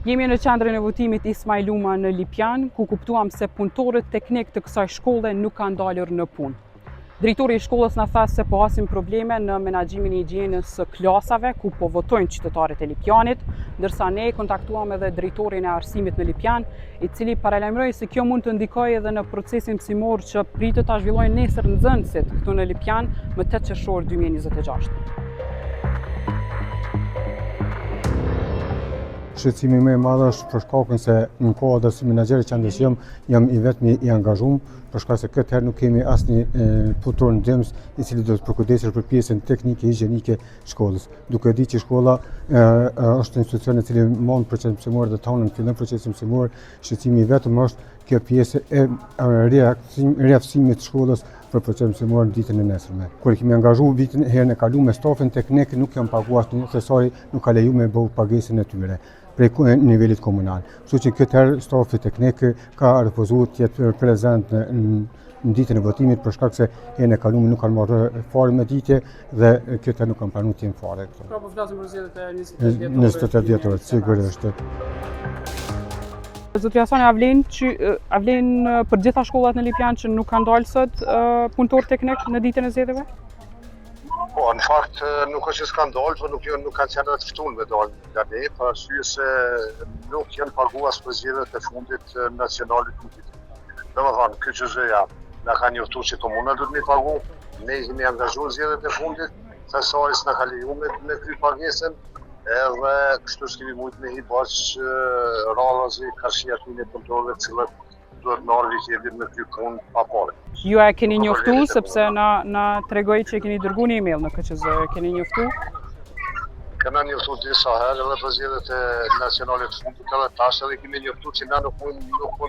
Jemi në qendrën e votimit Ismail Uma në Lipjan, ku kuptuam se punëtorët teknik të kësaj shkolle nuk kanë dalur në punë. Drejtori i shkollës na tha se po hasim probleme në menaxhimin e higjienës së klasave ku po votojnë qytetarët e Lipjanit, ndërsa ne kontaktuam edhe drejtorin e arsimit në Lipjan, i cili paralajmëroi se kjo mund të ndikojë edhe në procesin mësimor që pritet ta zhvillojnë nesër nxënësit këtu në Lipjan më 8 qershor 2026. Shqetësimi më i madh është për shkakun se në kohë dhe si menaxher i qendrës jam i vetmi i angazhuar, për shkak se këtë herë nuk kemi asnjë punëtor ndërmës i cili do të përkujdesej për pjesën teknike higjienike shkollës. Duke ditë që shkolla është institucion i cili mund procesin mësimor dhe tonë në fillim procesin mësimor, shqetësimi vetëm është kjo pjesë e riaftësimit të shkollës për procesin mësimor në ditën e nesërme. Kur kemi angazhuar vitin herën e kaluar me stafin teknik, nuk janë paguar asnjë thesari, nuk ka lejuar me bëu pagesën e tyre prej nivelit komunal. Kështu që këtë herë stafi teknik ka refuzuar të jetë prezent në ditën e votimit për shkak se herën e kaluar nuk kanë marrë fare me ditje dhe këtë herë nuk kanë planuar të jenë fare këtu. Pra po flasim për zgjedhjet e 28 dhjetor, sigurisht. Zotri Hasani, a vlen për gjitha shkollat në Lipjan që nuk kanë dalë sot punëtor teknik në ditën e zgjedhjeve? Po, në fakt nuk është që s'kan dalë, por nuk kanë qenë të ftuar me dalë nga ne, për arsye se nuk janë paguar për zgjedhjet e fundit nacionale të vitit. Domethënë, kjo çështja na ka njoftuar që komuna duhet me pagu, ne jemi angazhuar zgjedhjet e fundit, thesaris na ka lejuar me kry pagesën, edhe kështu s'kemi mujt me hip bashkë radhazi karshijatinë e punëtorëve të cilët duhet marrë ligjevit me kry punë pa pare. Ju e keni njoftu sepse na tregoi që keni dërguar një email në KQZ, keni njoftu? Kena njoftu disa herë edhe për zgjedhjet e nacionale të fundit edhe tash edhe kemi njoftu që na nuk mund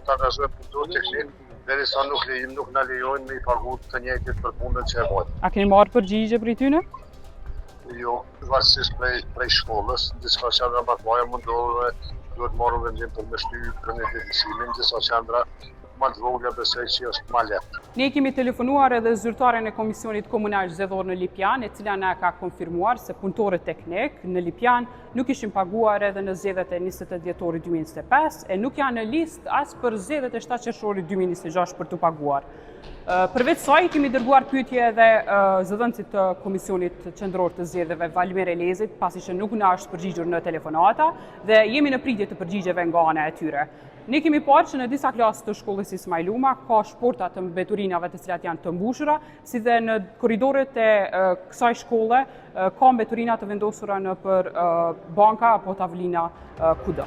të angazhojmë punëtor teknik, derisa nuk na lejojnë me i pagu të njëjtit për punën që e bëjnë. A keni marrë përgjigje prej tyne? Jo, varësisht prej shkollës, disa qendra më të mëdha mundohen duhet marrë vendim për me shty për një dedicimin, disa qendra më të vogla besoj që është më lehtë. Ne kemi telefonuar edhe zyrtaren e Komisionit Komunal Zgjedhor në Lipjan, e cila na ka konfirmuar se punëtorët teknik në Lipjan nuk ishin paguar edhe në zgjedhjet e 28 dhjetorit 2025 e nuk janë në listë as për zgjedhjet e 7 qershorit 2026 për të paguar. Përveç saj kemi dërguar pyetje edhe zëdhënësit të Komisionit Qendror të Zgjedhjeve Valmer Elezit, pasi që nuk na është përgjigjur në telefonata dhe jemi në pritje të përgjigjeve nga ana e tyre. Ne kemi parë që në disa klasë të shkollës Ismail Uma ka shporta të mbeturinave të cilat janë të mbushura, si dhe në korridoret e kësaj shkolle ka mbeturina të vendosura në për banka apo tavolina kudo.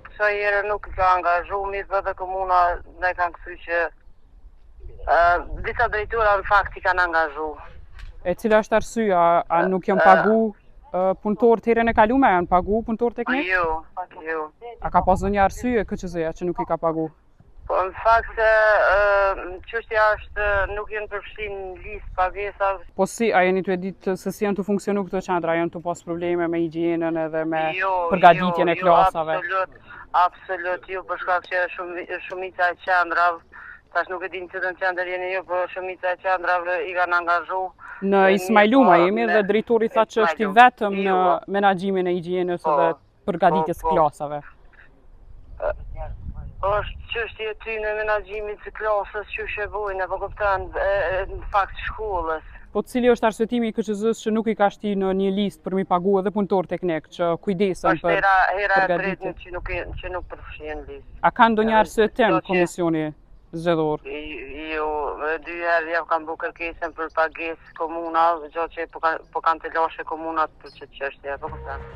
Kësa jere nuk ka angazhu, mirë dhe komuna ne kanë kësy që disa drejtura në fakt i kanë angazhu. E cila është arsyeja? A nuk janë pagu punëtor të herën e kaluar, janë pagu punëtor teknik? Jo. A ka pasur një arsye KQZ-ja që nuk i ka pagu? Po në fakt se çështja është nuk janë përfshirë në listë pagesa. Po si, a jeni të e ditë se si janë të funksionu këto qendra, janë të pas probleme me higjienën edhe me përgatitjen e klasave? Absolut, jo, për shkak që shumica e qendrave, tash nuk e din që të në qendër jeni jo, por shumica e qendrave i kanë angazhu. Në Ismail Uma jemi dhe drejtori tha që është i vetëm në menaxhimin e higjienës edhe përgatitjes së klasave. Është çështje e ty në menaxhimit të klasës që shëvojnë, apo kupton në fakt shkollës. Po cili është arsyetimi i KQZ-s që nuk i ka shti në një listë për mi pagu edhe punëtor teknik që kujdesen për përgatitje? Që nuk përfshihen listë. A ka ndonjë arsyetim Komisioni Zgjedhor? Jo, 2 herë jam kanë bërë kërkesën për pagesë komuna, gjë që po kanë të lashë komunat për çështje, apo kupton?